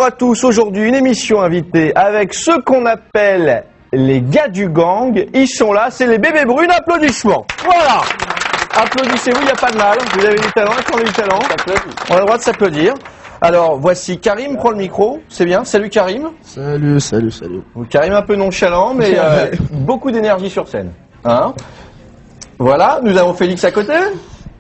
à tous, aujourd'hui une émission invitée avec ceux qu'on appelle les gars du gang. Ils sont là, c'est les bébés brunes, applaudissements. Voilà. Applaudissez-vous, il n'y a pas de mal. Vous avez du talent, on a du talent. On a le droit de s'applaudir. Alors voici Karim, prend le micro, c'est bien. Salut Karim. Salut. Karim un peu nonchalant, mais beaucoup d'énergie sur scène. Hein, voilà, nous avons Félix à côté.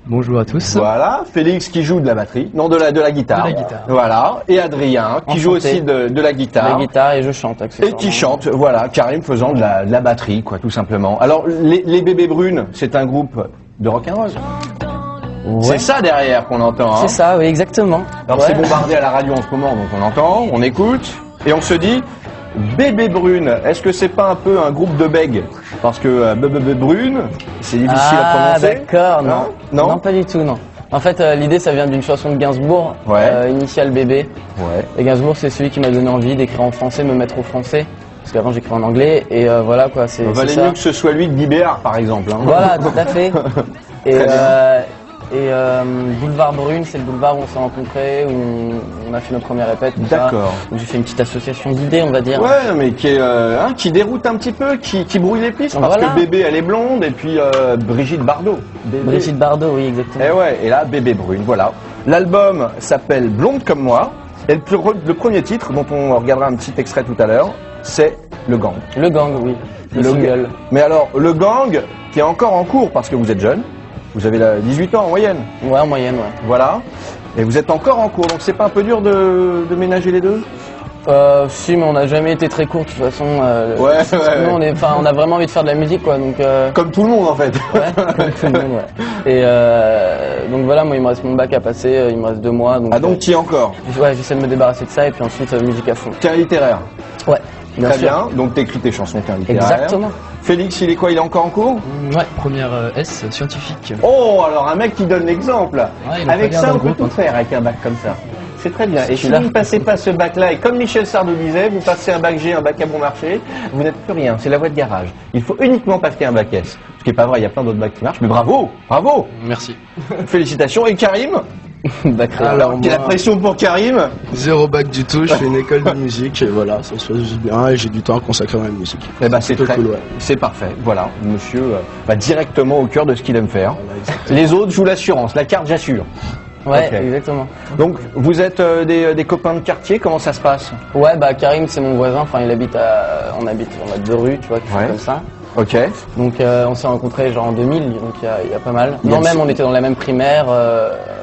Bonjour à tous. Voilà, Félix qui joue de la batterie, non de la guitare. De la guitare. Voilà, et Adrien qui joue aussi de la guitare. La guitare et je chante accessoirement. Et qui chante, voilà, Karim faisant de la batterie, quoi, tout simplement. Alors, les bébés brunes, c'est un groupe de rock'n'roll. Ouais. C'est ça derrière qu'on entend. Hein. C'est ça, oui, exactement. Alors c'est bombardé à la radio en ce moment, donc on entend, on écoute, et on se dit, bébé brune, est-ce que c'est pas un peu un groupe de bègues? Parce que bébé brune, c'est difficile à prononcer. D'accord, non. Non, pas du tout, non. En fait, l'idée, ça vient d'une chanson de Gainsbourg, Initial bébé. Ouais. Et Gainsbourg, c'est celui qui m'a donné envie d'écrire en français, me mettre au français. Parce qu'avant, j'écrivais en anglais, et voilà quoi, c'est ça. Valait mieux que ce soit lui de Guy Béard, par exemple. Hein. Voilà, tout à fait. Et Boulevard Brune, c'est le boulevard où on s'est rencontrés, où on a fait notre première répète. D'accord. Où j'ai fait une petite association d'idées, on va dire. Ouais, mais qui déroute un petit peu, qui brouille les pistes. Parce que bébé, elle est blonde, et puis Brigitte Bardot. Brigitte Bardot, oui, exactement. Et ouais, et là, bébé brune, voilà. L'album s'appelle Blonde comme moi, et le premier titre, dont on regardera un petit extrait tout à l'heure, c'est Le Gang. Le Gang, oui. Le single. Mais alors, Le Gang, qui est encore en cours, parce que vous êtes jeune. Vous avez 18 ans en moyenne. Ouais, en moyenne, ouais. Voilà. Et vous êtes encore en cours, donc c'est pas un peu dur de ménager les deux? Si, mais on n'a jamais été très court, de toute façon. Ouais. Nous, on a vraiment envie de faire de la musique, quoi. Donc, comme tout le monde, en fait. Ouais, comme tout le monde, ouais. Et donc voilà, moi, il me reste mon bac à passer, il me reste 2 mois. Donc, donc t'y es encore? Ouais, j'essaie de me débarrasser de ça, et puis ensuite, musique à fond. T'es un littéraire? Ouais. Très bien, donc t'écris tes chansons, t'es un littéraire. Exactement. Félix, il est quoi? Il est encore en cours? Ouais, première S, scientifique. Oh, alors un mec qui donne l'exemple. Ouais, avec ça, on peut tout faire avec un bac comme ça. C'est très bien. Et si vous ne passez pas ce bac-là, et comme Michel Sardou disait, vous passez un bac G, un bac à bon marché, vous n'êtes plus rien. C'est la voie de garage. Il faut uniquement passer un bac S. Ce qui n'est pas vrai, il y a plein d'autres bacs qui marchent, mais bravo! Merci. Félicitations. Et Karim? Alors, quelle la pression pour Karim? Zéro bac du tout, je fais une école de musique et voilà, ça se passe bien et j'ai du temps à consacrer à la musique. Eh ben, c'est très cool, ouais. C'est parfait. Voilà, monsieur va directement au cœur de ce qu'il aime faire. Voilà, les autres jouent l'assurance, la carte j'assure. Ouais, Okay. exactement. Donc, vous êtes des copains de quartier, comment ça se passe? Ouais, bah Karim, c'est mon voisin, enfin, on habite 2 rues, tu vois, qui sont comme ça. Ok. Donc on s'est rencontrés genre en 2000, donc il y a pas mal. Non, même on était dans la même primaire,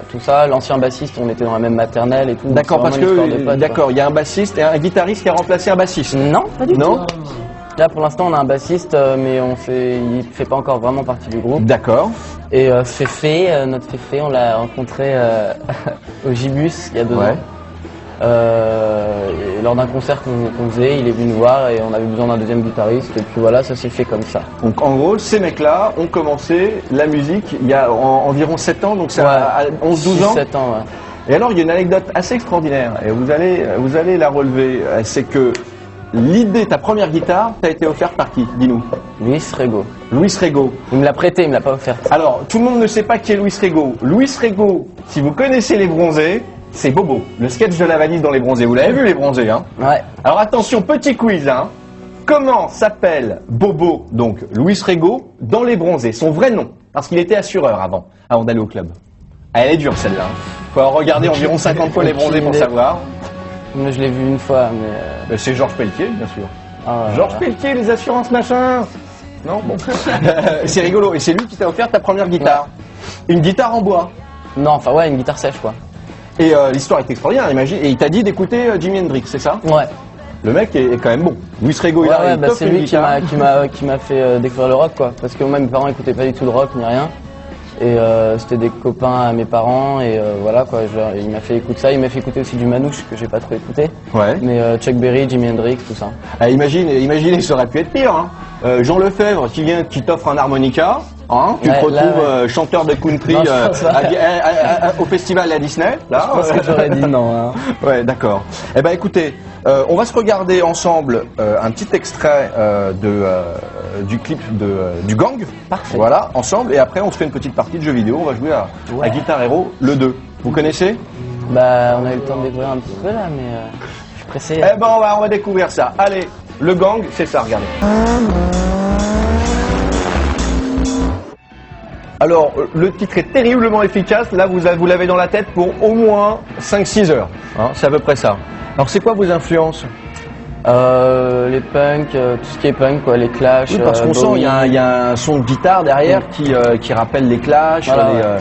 tout ça. L'ancien bassiste, on était dans la même maternelle et tout. D'accord, parce que il y a un bassiste et un guitariste qui a remplacé un bassiste. Non, pas du tout. Là pour l'instant on a un bassiste, mais il fait pas encore vraiment partie du groupe. D'accord. Et Féfé, notre Féfé, on l'a rencontré au Gibus il y a 2 ans. Et lors d'un concert qu'on faisait, il est venu nous voir et on avait besoin d'un deuxième guitariste et puis voilà, ça s'est fait comme ça. Donc en gros, ces mecs-là ont commencé la musique il y a environ 7 ans, donc c'est à 11-12 ans. 7 ans, ouais. Et alors, il y a une anecdote assez extraordinaire et vous allez la relever, c'est que l'idée, ta première guitare, t'a été offerte par qui? Dis-nous. Luis Rego. Luis Rego. Il me l'a prêté, il me l'a pas offerte. Alors, tout le monde ne sait pas qui est Luis Rego. Luis Rego, si vous connaissez Les Bronzés, c'est Bobo, le sketch de la valise dans Les Bronzés. Vous l'avez vu, Les Bronzés, hein? Ouais. Alors attention, petit quiz, hein. Comment s'appelle Bobo, donc Luis Rego, dans Les Bronzés? Son vrai nom, parce qu'il était assureur avant d'aller au club. Ah, elle est dure celle-là. Faut regarder environ 50 fois Les Bronzés pour savoir. Moi, je l'ai vu une fois, mais... C'est Georges Pelletier, bien sûr. Ah, Georges Pelletier, les assurances machin. Non, bon. C'est rigolo. Et c'est lui qui t'a offert ta première guitare. Ouais. Une guitare en bois. Non, enfin ouais, une guitare sèche, quoi. Et l'histoire est extraordinaire, imagine. Et il t'a dit d'écouter Jimi Hendrix, c'est ça? Ouais. Le mec est quand même bon. Luis Rego, il a c'est lui qui m'a fait découvrir le rock, quoi. Parce que moi, mes parents écoutaient pas du tout de rock ni rien. Et c'était des copains à mes parents et voilà quoi. Il m'a fait écouter ça. Il m'a fait écouter aussi du Manouche que j'ai pas trop écouté. Ouais. Mais Chuck Berry, Jimi Hendrix, tout ça. Ah, imaginez, ça aurait pu être pire. Hein. Jean Lefebvre qui t'offre un harmonica. Hein, tu te retrouves chanteur de country au festival à Disney. Là, je pense que j'aurais dit non. Hein. Ouais, d'accord. Eh ben écoutez, on va se regarder ensemble un petit extrait du clip du Gang. Parfait. Voilà, ensemble. Et après, on se fait une petite partie de jeux vidéo. On va jouer à Guitar Hero le 2. Vous connaissez? Bah, on a eu le temps de découvrir un petit peu là, mais... pressé. Eh ben, on va découvrir ça. Allez, le gang, c'est ça, regardez. Alors, le titre est terriblement efficace. Là, vous l'avez dans la tête pour au moins 5-6 heures. Hein, c'est à peu près ça. Alors, c'est quoi vos influences? Les punks, tout ce qui est punk, quoi, les Clash. Oui, parce qu'on sent, Bowie. il y a un son de guitare derrière qui rappelle les Clash, Voilà,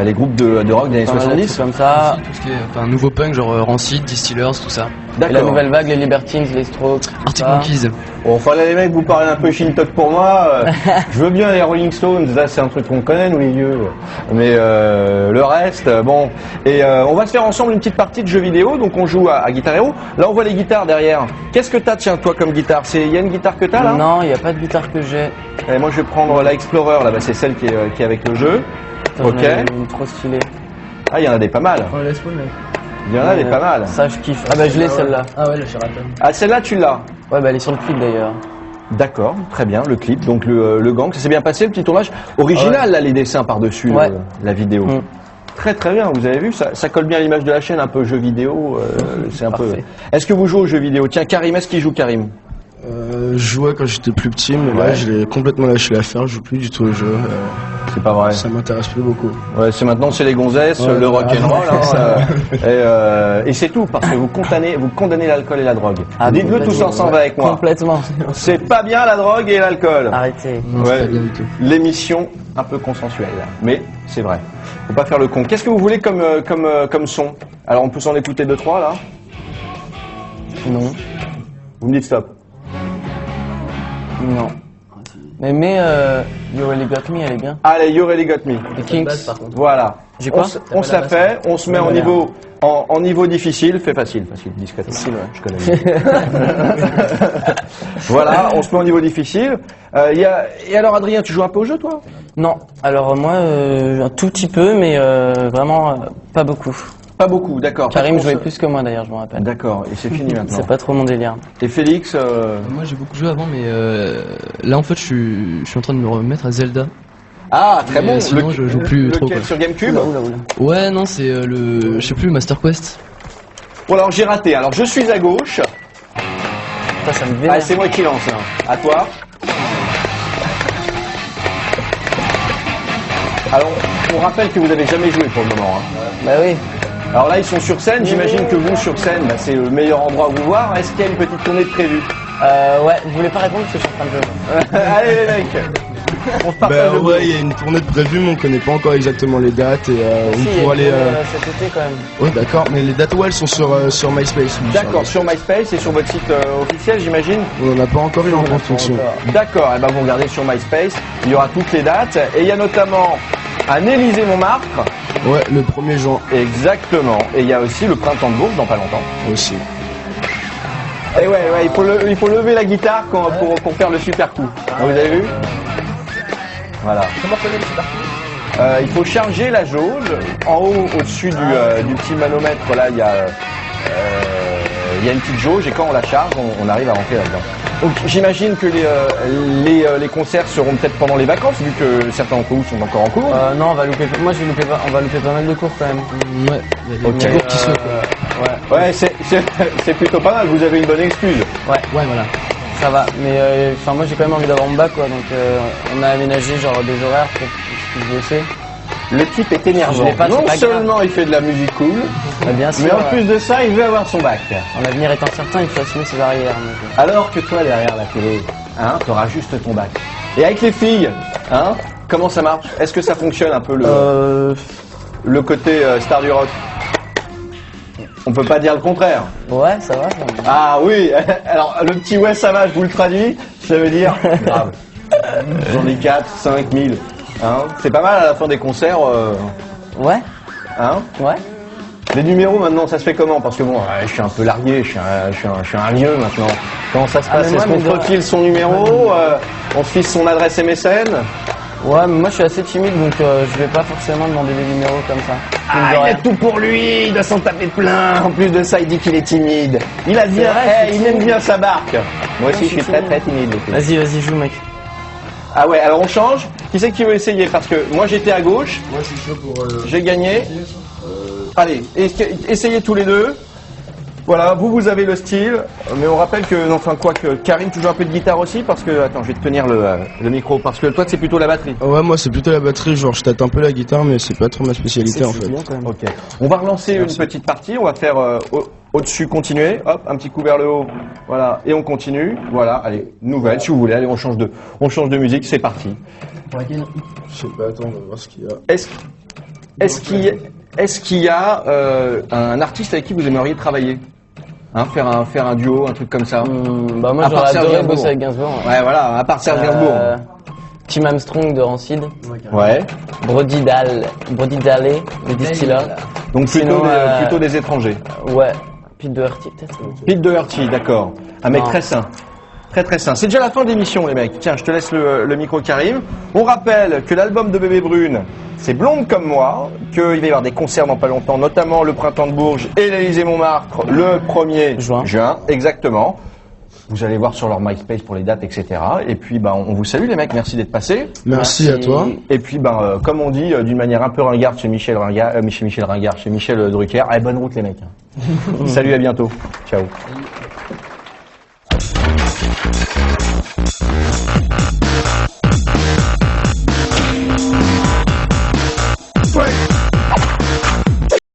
les groupes de rock des années Pas mal de 70. trucs comme ça. Tout ce qui est enfin, nouveau punk, genre Rancid, Distillers, tout ça. Et la D'accord. nouvelle vague, les Libertines, les Strokes. tout Arctic ça. Monkeys. Bon, enfin là, les mecs, vous parlez un peu Shintok pour moi. Je veux bien les Rolling Stones, là c'est un truc qu'on connaît, nous les vieux. Mais le reste, bon. Et on va se faire ensemble une petite partie de jeux vidéo, donc on joue à Guitar Hero. Là, on voit les guitares derrière. Qu'est-ce que t'as, tiens, toi, comme guitare? Il y a une guitare que t'as là? Non, il n'y a pas de guitare que j'ai. Et moi, je vais prendre la Explorer, là, bah, c'est celle qui est avec le jeu. Attends, Ok. j'en ai une trop stylée. Ah, il y en a des pas mal. Oh, laisse-moi, mec. Il y en a des pas mal. Ça, je kiffe. Ah bah, je l'ai celle-là. Ah ouais, le Sheraton. Ah, celle-là, tu l'as. Ouais, bah, elle est sur le clip d'ailleurs. D'accord, très bien, le clip, donc le gang, ça s'est bien passé, le petit tournage original, là, les dessins par-dessus Ouais. la vidéo. Mm. Très très bien, vous avez vu, ça colle bien à l'image de la chaîne, un peu jeu vidéo, c'est un peu... Parfait. Est-ce que vous jouez aux jeux vidéo? Tiens, Karim, est-ce qu'il joue Karim? Je jouais quand j'étais plus petit, mais Ouais. là je l'ai complètement lâché l'affaire, je joue plus du tout au jeu. C'est pas vrai. Ça m'intéresse plus beaucoup. Ouais, c'est maintenant, c'est les gonzesses, Ouais, le rock'n'roll, ouais, et c'est tout, parce que vous condamnez l'alcool et la drogue. Ah, Dites-le tous complètement. ensemble avec moi. Complètement. C'est pas bien la drogue et l'alcool. Arrêtez. Non, c'est Ouais. pas bien du tout. L'émission un peu consensuelle, mais c'est vrai. Faut pas faire le con. Qu'est-ce que vous voulez comme son? Alors on peut s'en écouter 2-3 là. Non. Vous me dites stop. Non. Mais You Really Got Me, elle est bien. Allez, You Really Got Me. Les Kings. Voilà. J'ai quoi On se la fait, on se met en Ouais, niveau, en niveau difficile, fait facile, discrètement. Facile, ouais. Je connais. Voilà, on se met en niveau difficile. Et alors Adrien, tu joues un peu au jeu toi? Non. Alors moi, un tout petit peu, mais vraiment pas beaucoup. Pas beaucoup, d'accord. Karim Pas de jouait console. plus que moi d'ailleurs, je me rappelle. D'accord, et c'est fini maintenant. C'est pas trop mon délire. Et Félix, Moi j'ai beaucoup joué avant, mais là en fait je suis en train de me remettre à Zelda. ah très Mais bon. sinon, je joue plus trop, Lequel, quoi. sur GameCube? Oula, oula. Ouais, non, c'est le. Je sais plus, Master Quest. Bon alors j'ai raté. Alors je suis à gauche. Putain, ça me Allez, vénère. c'est moi qui lance là. À toi. Alors, on rappelle que vous n'avez jamais joué pour le moment. Hein. Bah oui. Alors là, ils sont sur scène. J'imagine que vous, sur scène, bah, c'est le meilleur endroit où vous voir. Est-ce qu'il y a une petite tournée de prévue? Ouais, je voulais pas répondre parce que je suis en train de jouer. Allez les mecs, on se partage le Ouais, boulot. il y a une tournée de prévue, mais on connaît pas encore exactement les dates et Si, il y a on pourra une aller. tournée, cet été quand même. Ouais, d'accord, mais les dates, ouais, elles sont sur MySpace. oui, D'accord, sur MySpace et sur votre site officiel, j'imagine. On n'a pas encore eu en construction. D'accord, et ben vous regardez sur MySpace, il y aura toutes les dates. Et il y a notamment un Élysée-Montmartre. Ouais, le 1er juin Exactement. Et il y a aussi le Printemps de Bourges dans pas longtemps. aussi. Et ouais, il faut lever la guitare pour faire le super coup. Ah, vous avez vu? Voilà. Comment connaître le super Il faut charger la jauge. En haut, au-dessus du petit manomètre, là, il y a une petite jauge et quand on la charge, on arrive à rentrer là-dedans. Donc j'imagine que les concerts seront peut-être pendant les vacances, vu que certains d'entre vous sont encore en cours. Non, on va louper. Moi, on va louper pas mal de cours quand même. Ouais, il y a des Ok. petits cours qui sautent. Quoi. Ouais, c'est plutôt pas mal, vous avez une bonne excuse. Ouais, voilà. Ça va. Mais enfin, moi, j'ai quand même envie d'avoir mon bac, quoi. Donc, on a aménagé genre des horaires pour que je puisse bosser. Le type est énervant. Je l'ai pas, c'est Non pas seulement il fait de la musique cool, Bah, bien sûr. mais en plus de ça, il veut avoir son bac. L'avenir est incertain, il faut assumer ses arrières. donc, Alors que toi, derrière la télé, hein, t'auras juste ton bac. Et avec les filles, hein, comment ça marche? Est-ce que ça fonctionne un peu le côté star du rock? On peut pas dire le contraire. Ouais, ça va. Ça va. Ah oui, alors le petit ouais ça va, je vous le traduis, ça veut dire grave. J'en ai 4, 5 000. Hein, c'est pas mal à la fin des concerts. Ouais, Hein. ouais. Les numéros maintenant, ça se fait comment? Parce que bon, je suis un peu largué, je suis un vieux maintenant. Comment ça se passe? mais moi, Est-ce qu'on mais se refile son numéro? On se fiche son adresse MSN? Ouais, mais moi, je suis assez timide, donc je vais pas forcément demander des numéros comme ça. Mine de Ah, il rien. a tout pour lui, il doit s'en taper plein. En plus de ça, il dit qu'il est timide. Il a bien, vrai, je suis il aime timide. bien sa barque. Moi aussi, je je suis suis très timide. très timide. les filles. Vas-y, joue, mec. Ah ouais, alors on change. Qui c'est qui veut essayer? Parce que moi j'étais à gauche, Moi, je suis chaud pour. j'ai gagné. Allez, essayez tous les deux. Voilà, vous avez le style, mais on rappelle que, enfin quoi, que Karim tu joues un peu de guitare aussi, parce que, attends, je vais te tenir le micro, parce que toi c'est plutôt la batterie. Ouais, moi c'est plutôt la batterie, genre je tâte un peu la guitare, mais c'est pas trop ma spécialité en fait. Ok, on va relancer une petite partie, on va faire au-dessus continuer, hop, un petit coup vers le haut, voilà, et on continue, voilà, allez, nouvelle si vous voulez, allez, on change de musique, c'est parti. Je sais pas, attends, on va voir ce qu'il y a. Est-ce qu'il y a un artiste avec qui vous aimeriez travailler, hein, faire un duo, un truc comme ça? Bah moi À part j'aurais Serge adoré Gainsbourg. bosser avec Gainsbourg. Ouais, voilà, à part Serge Gainsbourg. Tim Armstrong de Rancid, Ouais. Brody Dalle, de Distiller. Donc Sinon, plutôt des étrangers. Ouais, Pete Doherty peut-être. Pete Doherty, d'accord. Un mec Non. très sain. Très très sain. C'est déjà la fin de l'émission les mecs. Tiens, je te laisse le micro Karim. On rappelle que l'album de Bébé Brune, c'est Blonde comme moi, qu'il va y avoir des concerts dans pas longtemps, notamment le Printemps de Bourges et l'Élysée-Montmartre le 1er juin. Exactement. Vous allez voir sur leur MySpace pour les dates, etc. Et puis, on vous salue les mecs, merci d'être passés. Merci à toi. Et puis, comme on dit, d'une manière un peu ringarde chez Michel Drucker, allez, bonne route les mecs. Salut, à bientôt. Ciao.